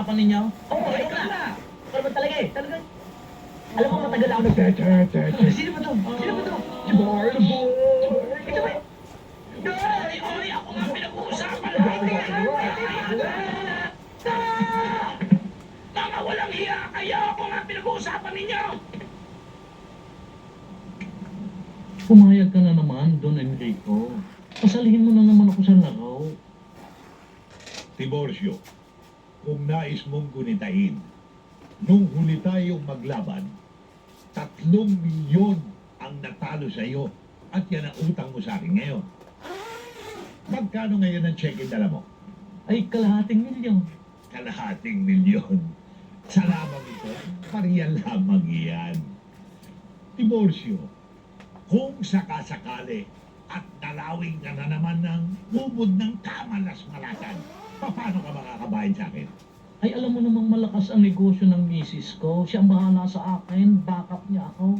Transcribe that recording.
pinag-uusapan ninyo? Oo, ikaw na. Ikaw naman talaga eh. Talagang, alam mo matagal ako nag... Sino ba to? Sino ba to? Si Boy! Ito ba? Oy, ako nga pinag-uusapan natin! Mga walang hiya kayo! Ako nga pinag-uusapan ninyo! Pumayag ka na naman, Don Enrico. Pasalihin mo na naman ako sa laro. Tiborcio, kung nais mong gunitain, nung huli tayong maglaban, 3 milyon ang natalo sa iyo at yan ang utang mo sa akin ngayon. Magkano ngayon ang cheque dala mo? Ay, kalahating milyon. Kalahating milyon. Sa lamang ito, pariyan lamang iyan. Tiborcio, kung sakasakali at dalawin ka na naman ng bubod ng kamalas-malatan, paano ka makakabahin sa akin? Ay, alam mo namang malakas ang negosyo ng misis ko. Siya ang bahala sa akin. Backup niya ako.